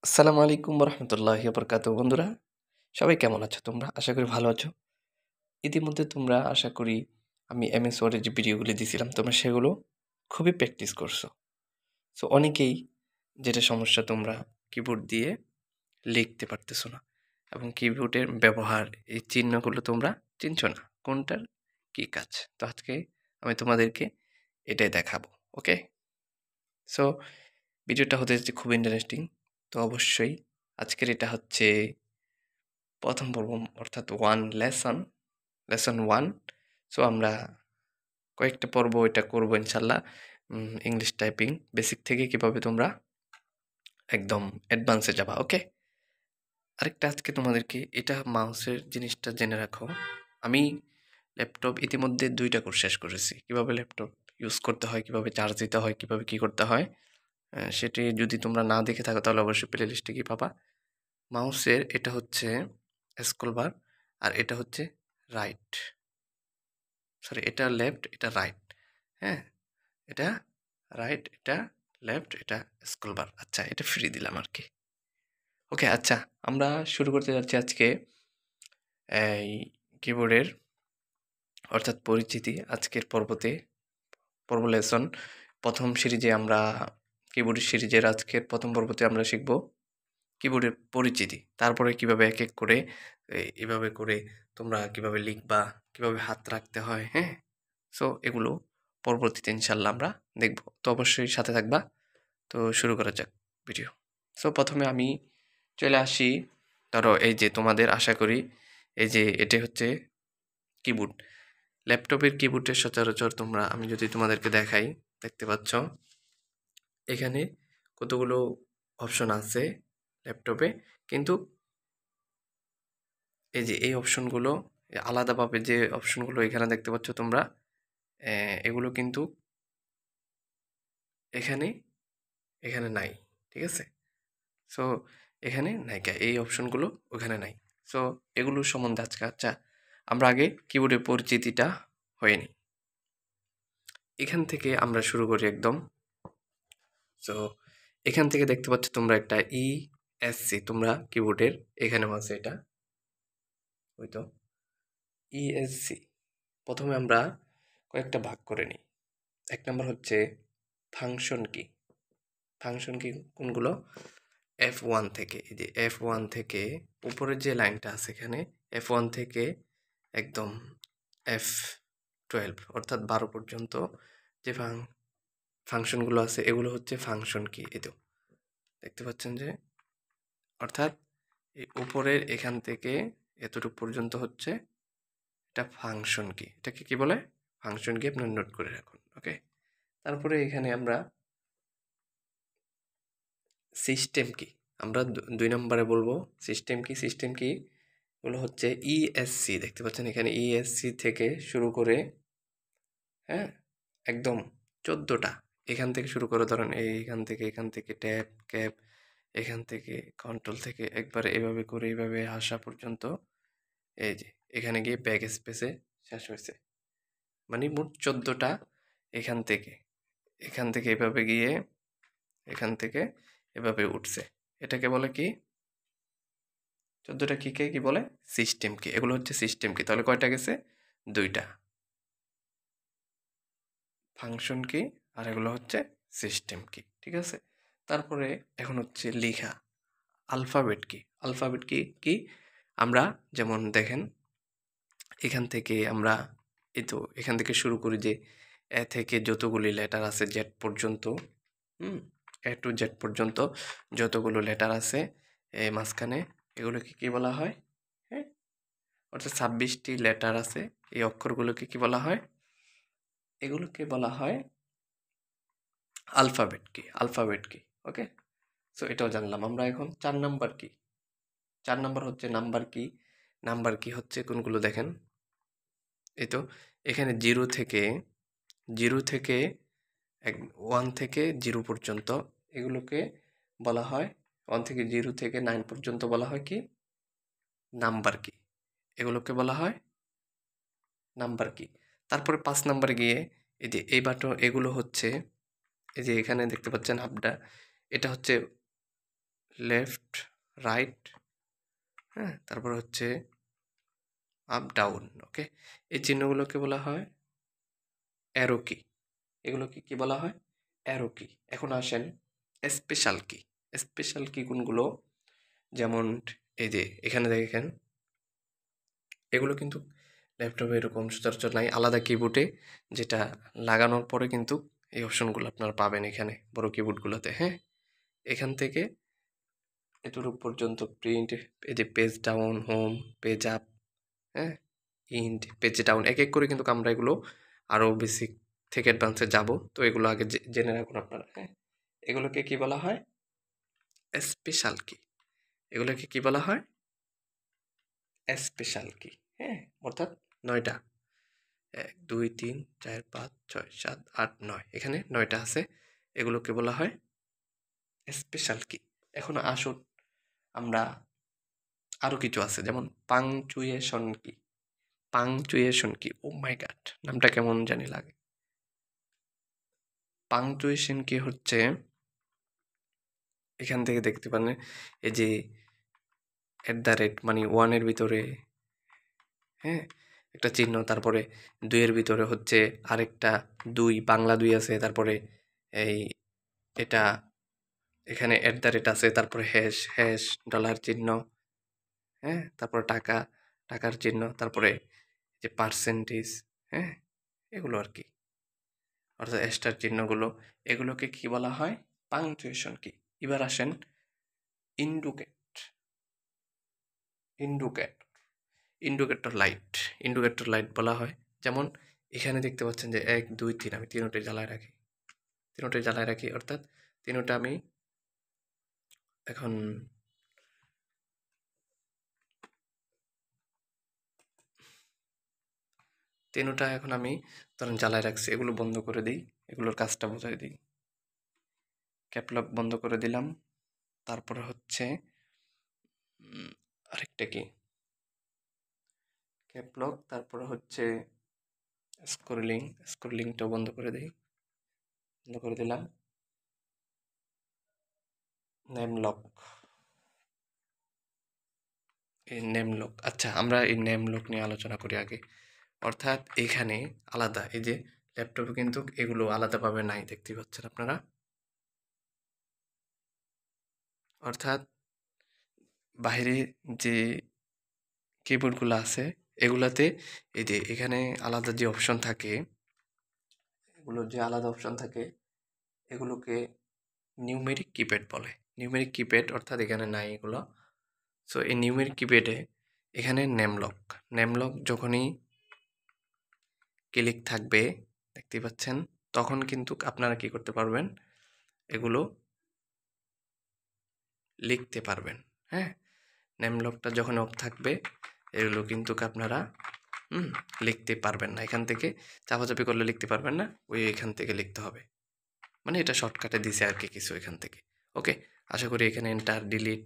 আসসালামু আলাইকুম রহমতুল্লাহি বরকাতুহু। বন্ধুরা, সবাই কেমন আছো তোমরা? আশা করি ভালো আছো। ইতিমধ্যে তোমরা আশা করি আমি এমএস ওয়ার্ডের যে ভিডিওগুলি দিছিলাম তোমরা সেগুলো খুবই প্র্যাকটিস করছো। সো অনেকেই যেটা সমস্যা, তোমরা কিবোর্ড দিয়ে লিখতে পারতেছো না এবং কিবোর্ডের ব্যবহার, এই চিহ্নগুলো তোমরা চিনছো না কোনটার কি কাজ। তো আজকে আমি তোমাদেরকে এটাই দেখাবো। ওকে, সো ভিডিওটা হতে যাচ্ছে খুব ইন্টারেস্টিং। তো অবশ্যই আজকের এটা হচ্ছে প্রথম পর্ব, অর্থাৎ লেসন ওয়ান। সো আমরা কয়েকটা পর্ব এটা করবো ইনশাল্লাহ। ইংলিশ টাইপিং বেসিক থেকে কিভাবে তোমরা একদম অ্যাডভান্সে যাবা। ওকে, আরেকটা আজকে তোমাদেরকে এটা মাউসের জিনিসটা জেনে রাখো। আমি ল্যাপটপ ইতিমধ্যে 2টা কোর্স শেষ করেছি, কিভাবে ল্যাপটপ ইউজ করতে হয়, কিভাবে চার্জ দিতে হয়, কিভাবে কি করতে হয়। সেটি যদি তোমরা না দেখে থাকো তাহলে অবশ্যই প্লে লিস্টে কি পাবা। মাউসের এটা হচ্ছে স্ক্রল বার, আর এটা হচ্ছে রাইট, সরি এটা লেফট, এটা রাইট। হ্যাঁ, এটা রাইট, এটা লেফট, এটা স্ক্রল বার। আচ্ছা, এটা ফ্রি দিলাম আর কি। ওকে, আচ্ছা আমরা শুরু করতে যাচ্ছি আজকে এই কিবোর্ডের অর্থাৎ পরিচিতি। আজকের পর্ব লেসন প্রথম সিরিজে আমরা কিবোর্ডের সিরিজের আজকের প্রথম পর্বতে আমরা শিখব কিবোর্ডের পরিচিতি। তারপরে কিভাবে এক এক করে এভাবে করে তোমরা কিভাবে লিখবা, কিভাবে হাত রাখতে হয়। হ্যাঁ, সো এগুলো পরবর্তীতে ইনশাল্লাহ আমরা দেখব। তো অবশ্যই সাথে থাকবা। তো শুরু করা যাক ভিডিও। সো প্রথমে আমি চলে আসি। ধরো এই যে তোমাদের আশা করি এই যে এটা হচ্ছে কিবোর্ড। ল্যাপটপের কিবোর্ডের সচরাচর তোমরা, আমি যদি তোমাদেরকে দেখাই, দেখতে পাচ্ছ এখানে কতগুলো অপশন আছে ল্যাপটপে, কিন্তু এই যে এই অপশনগুলো আলাদাভাবে যে অপশনগুলো এখানে দেখতে পাচ্ছ তোমরা, এগুলো কিন্তু এখানে এখানে নাই। ঠিক আছে, সো এখানে নাইকা এই অপশনগুলো ওখানে নাই। সো এগুলো সম্বন্ধে আজকে আচ্ছা আমরা আগে কিবোর্ডের পরিচিতিটা হয়নি, এখান থেকে আমরা শুরু করি একদম। সো এখান থেকে দেখতে পাচ্ছ তোমরা একটা ESC, তোমরা কিবোর্ডের এখানেও আছে এটা, ওই তো ESC। প্রথমে আমরা কয়েকটা ভাগ করে নিই। এক নম্বর হচ্ছে ফাংশন কি। ফাংশন কি কোনগুলো? F1 থেকে, এই যে F1 থেকে উপরের যে লাইনটা আছে এখানে, F1 থেকে একদম F12 অর্থাৎ 12 পর্যন্ত যে ফাংশনগুলো আছে এগুলো হচ্ছে ফাংশন কি। এই তো দেখতে পাচ্ছেন যে, অর্থাৎ এই উপরের এখান থেকে এতটুকু পর্যন্ত হচ্ছে এটা ফাংশন কি। এটাকে কি বলে? ফাংশন কি। আপনার নোট করে রাখুন। ওকে, তারপরে এখানে আমরা সিস্টেম কি, আমরা 2 নম্বরে বলবো সিস্টেম কি। সিস্টেম কি গুলো হচ্ছে ESC, দেখতে পাচ্ছেন এখানে ESC থেকে শুরু করে, হ্যাঁ, একদম 14টা এখান থেকে শুরু করে, ধরেন এখান থেকে ট্যাব ক্যাপ, এখান থেকে কন্ট্রোল থেকে একবারে এভাবে করে এইভাবে আসা পর্যন্ত, এই যে এখানে গিয়ে ব্যাক স্পেসে শেষ হয়েছে। মানে মোট 14টা এখান থেকে এভাবে গিয়ে এখান থেকে এভাবে উঠছে। এটাকে বলে কি? 14টা কিকে কি বলে? সিস্টেম কি। এগুলো হচ্ছে সিস্টেম কি। তাহলে কয়টা গেছে? 2টা ফাংশন কি, আর এগুলো হচ্ছে সিস্টেম কি। ঠিক আছে, তারপরে এখন হচ্ছে লেখা আলফাবেট কি। আলফাবেট কি কি আমরা যেমন দেখেন এখান থেকে আমরা এই তো এখান থেকে শুরু করি যে এ থেকে যতগুলি লেটার আছে জেড পর্যন্ত, A to Z পর্যন্ত যতগুলো লেটার আছে মাঝখানে, এগুলোকে কি বলা হয়? হ্যাঁ, অর্থাৎ 26টি লেটার আছে, এই অক্ষরগুলোকে কি বলা হয়? এগুলোকে বলা হয় আলফাবেট কি। আলফাবেট কি। ওকে, সো এটাও জানলাম আমরা। এখন 4 নাম্বার কি। 4 নাম্বার হচ্ছে নাম্বার কি। নাম্বার কি হচ্ছে কোনগুলো দেখেন, এই তো এখানে জিরো থেকে 1 থেকে 0 পর্যন্ত, এগুলোকে বলা হয় 1 থেকে 0 থেকে 9 পর্যন্ত বলা হয় কি? নাম্বার কি। এগুলোকে বলা হয় নাম্বার কি। তারপরে 5 নাম্বারে গিয়ে এই যে এই এগুলো হচ্ছে, এই যে এখানে দেখতে পাচ্ছেন হাবটা, এটা হচ্ছে লেফট, রাইট, হ্যাঁ, তারপর হচ্ছে আপ, ডাউন। ওকে, এই চিহ্নগুলোকে বলা হয় অ্যারো কি। এগুলোকে কি বলা হয়? অ্যারো কি। এখন আসেন স্পেশাল কি। স্পেশাল কি কোনগুলো? যেমন এই যে এখানে দেখেন, এগুলো কিন্তু ল্যাপটপে এরকম সচরাচর নাই, আলাদা কিবোর্ডে যেটা লাগানোর পরে কিন্তু এই অপশনগুলো আপনারা পাবেন এখানে বড় কিবোর্ডগুলোতে। হ্যাঁ, এখান থেকে এতটুকু পর্যন্ত প্রিন্ট, এই যে page down, home, page up, হ্যাঁ, ইন্ড, পেজ ডাউন, এক এক করে কিন্তু আমরা এগুলো আরও বেসিক থেকে অ্যাডভান্সে যাব। তো এগুলো আগে জেনে রাখুন আপনারা। হ্যাঁ, এগুলোকে কি বলা হয়? স্পেশাল কি। এগুলোকে কি বলা হয়? স্পেশাল কি। হ্যাঁ, অর্থাৎ 9টা, 1 2 3 4 5 6 7 8 9, এখানে 9টা আছে। এগুলোকে বলা হয় স্পেশাল কি। এখন আসুন আমরা আরও কিছু আছে, যেমন পাংচুয়েশন কি। পাংচুয়েশন কি, ও মাই গড, নামটা কেমন জানি লাগে। পাংচুয়েশন কি হচ্ছে, এখান থেকে দেখতে পারেন এই যে @ মানে 1-এর ভিতরে, হ্যাঁ, একটা চিহ্ন, তারপরে 2-এর ভিতরে হচ্ছে আরেকটা 2, বাংলা 2 আছে, তারপরে এই এটা এখানে @ আছে, তারপরে হ্যাশ, হ্যাশ, ডলার চিহ্ন, হ্যাঁ, তারপরে টাকা, টাকার চিহ্ন, তারপরে যে পার্সেন্টেজ, হ্যাঁ, এগুলো আর কি, অর্থাৎ স্টার চিহ্নগুলো, এগুলোকে কি বলা হয়? পাংচুয়েশন কি। এবার আসেন ইন্ডুকেট। ইন্ডুকেট, ইন্ডিকেটর লাইট। ইন্ডিকেটর লাইট বলা হয়, যেমন এখানে দেখতে পাচ্ছেন যে 1 2 3, আমি তিনোটাই জ্বালায় রাখি, তিনোটাই জ্বালায় রাখি, অর্থাৎ তিনোটা আমি এখন তিনোটা এখন আমি ধরেন জ্বালায় রাখছি, এগুলো বন্ধ করে দিই, এগুলোর কাজটা বোঝাই দিই। ক্যাপলক বন্ধ করে দিলাম, তারপরে হচ্ছে আরেকটা কি, ক্যাপলক, তারপরে হচ্ছে স্ক্রলিং, স্ক্রলিংটাও বন্ধ করে দিই, বন্ধ করে দিলাম। নেম লক, এই নেম লক, আচ্ছা আমরা এই নেম লক নিয়ে আলোচনা করি আগে। অর্থাৎ এখানে আলাদা, এই যে ল্যাপটপে কিন্তু এগুলো আলাদাভাবে নাই, দেখতে পাচ্ছেন আপনারা। অর্থাৎ বাইরে যে কিবোর্ডগুলো আছে এগুলাতে এই যে এখানে আলাদা যে অপশন থাকে, এগুলোর যে আলাদা অপশন থাকে এগুলোকে নিউমেরিক কিপ্যাড বলে। নিউমেরিক কিপ্যাড, অর্থাৎ এখানে নাই এগুলো। সো এই নিউমেরিক কিপ্যাডে এখানে নেমলক, নেমলক যখনই ক্লিক থাকবে, দেখতে পাচ্ছেন, তখন কিন্তু আপনারা কি করতে পারবেন? এগুলো লিখতে পারবেন। হ্যাঁ, নেমলকটা যখন অফ থাকবে এগুলো কিন্তু আপনারা লিখতে পারবেন না। এখান থেকে চাপাচাপি করলে লিখতে পারবেন না, ওই এখান থেকে লিখতে হবে। মানে এটা শর্টকাটে দিছে আর কি কিছু এখান থেকে। ওকে, আশা করি এখানে এন্টার, ডিলিট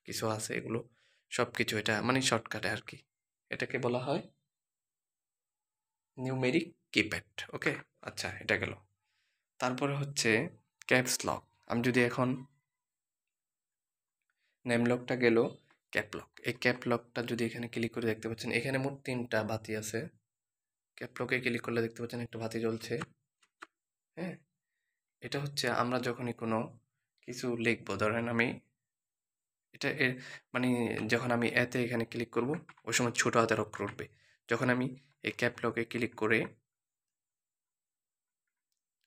কিছু আছে, এগুলো সব কিছু এটা মানে শর্টকাটে আর কি। এটাকে বলা হয় নিউমেরিক কিপ্যাড। ওকে, আচ্ছা, এটা গেল। তারপরে হচ্ছে ক্যাপস লক। আমি যদি এখন নেমলকটা গেল, ক্যাপলক, এই ক্যাপলকটা যদি এখানে ক্লিক করে দেখতে পাচ্ছেন এখানে মোট 3টা বাতি আছে। ক্যাপলকে ক্লিক করলে দেখতে পাচ্ছেন একটা বাতি জ্বলছে। হ্যাঁ, এটা হচ্ছে আমরা যখনই কোনো কিছু লিখবো, ধরেন আমি এটা মানে যখন আমি এতে এখানে ক্লিক করব ওই সময় ছোট হাতের অক্ষর উঠবে। যখন আমি এই ক্যাপলকে ক্লিক করে,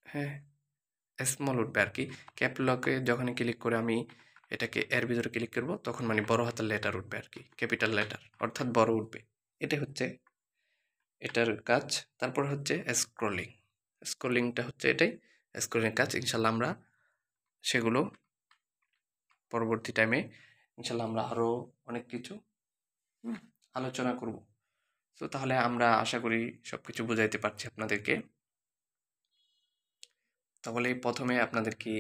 হ্যাঁ, স্মল উঠবে আর কি। ক্যাপলকে যখনই ক্লিক করে আমি এটাকে এর ভিতরে ক্লিক করব তখন মানে বড় হাতের লেটার উঠবে আর কি, ক্যাপিটাল লেটার, অর্থাৎ বড় উঠবে। এটা হচ্ছে এটার কাজ। তারপর হচ্ছে স্ক্রলিং। স্ক্রলিংটা হচ্ছে এটাই, স্ক্রলিং কাজ। ইনশাল্লাহ আমরা সেগুলো পরবর্তী টাইমে ইনশাল্লাহ আমরা আরও অনেক কিছু আলোচনা করব। তো তাহলে আমরা আশা করি সব কিছু বুঝাইতে পারছি আপনাদেরকে। তাহলে প্রথমে আপনাদেরকে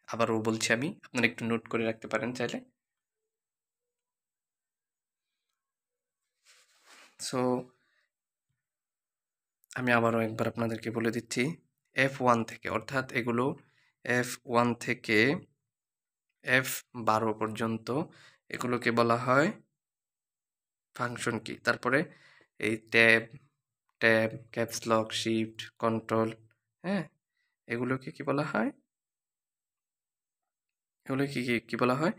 আবারও বলছি, আমি আপনারা একটু নোট করে রাখতে পারেন চাইলে। সো আমি আবারও একবার আপনাদেরকে বলে দিচ্ছি, F1 থেকে, অর্থাৎ এগুলো F1 থেকে F12 পর্যন্ত এগুলোকে বলা হয় ফাংশন কি। তারপরে এই tab, caps lock, shift, control, হ্যাঁ? এগুলোকে কি বলা হয়? এগুলোকে কি বলা হয়?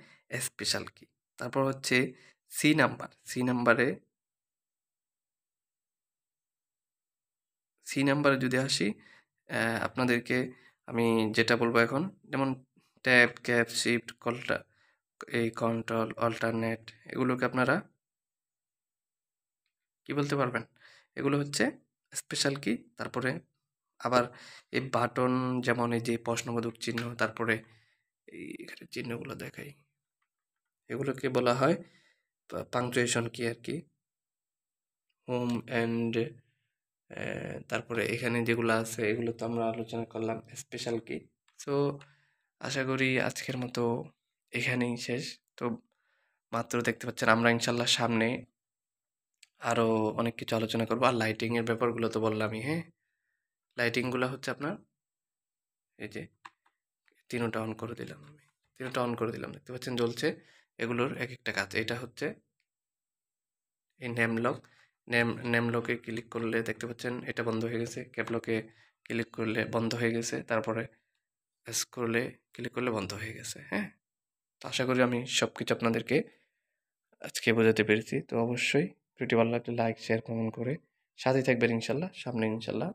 স্পেশাল কি। তারপর হচ্ছে সি নাম্বার। সি নাম্বারে যদি আসি, আপনাদেরকে আমি যেটা বলবো এখন, যেমন ট্যাব, ক্যাপ, শিফট, এই কন্ট্রোল, অল্টারনেট, এগুলোকে আপনারা কি বলতে পারবেন? এগুলো হচ্ছে স্পেশাল কি। তারপরে আবার এই বাটন, যেমন এই যে প্রশ্নবোধক চিহ্ন, তারপরে এই এখানে চিহ্নগুলো দেখাই, এগুলোকে বলা হয় পাংচুয়েশন কি আর কি। হোম অ্যান্ড তারপরে এখানে যেগুলো আছে এগুলো তো আমরা আলোচনা করলাম স্পেশাল কি। সো আশা করি আজকের মতো এখানেই শেষ। তো মাত্র দেখতে পাচ্ছেন আমরা ইনশাল্লাহ সামনে আরও অনেক কিছু আলোচনা করবো। আর লাইটিংয়ের ব্যাপারগুলো তো বললামই, হ্যাঁ? লাইটিংগুলো হচ্ছে আপনার এই যে তিনোটা অন করে দিলাম আমি, তিনোটা অন করে দিলাম, দেখতে পাচ্ছেন জ্বলছে। এগুলোর এক একটা কাজ। এটা হচ্ছে এই নেমলকে ক্লিক করলে দেখতে পাচ্ছেন এটা বন্ধ হয়ে গেছে। ক্যাপলকে ক্লিক করলে বন্ধ হয়ে গেছে। তারপরে স্ক্রলে ক্লিক করলে বন্ধ হয়ে গেছে, হ্যাঁ? তো আশা করি আমি সব কিছু আপনাদেরকে আজকে বোঝাতে পেরেছি। তো অবশ্যই ভিডিওটি ভালো লাগলে লাইক, শেয়ার, কমেন্ট করে সাথে থাকবেন ইনশাল্লাহ। সামনে ইনশাল্লাহ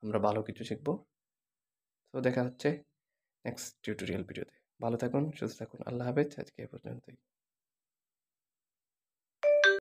আমরা ভালো কিছু শিখবো। তো দেখা হচ্ছে নেক্সট টিউটোরিয়াল ভিডিওতে। ভালো থাকুন, সুস্থ থাকুন। আল্লাহ হাফেজ। আজকে এ পর্যন্তই।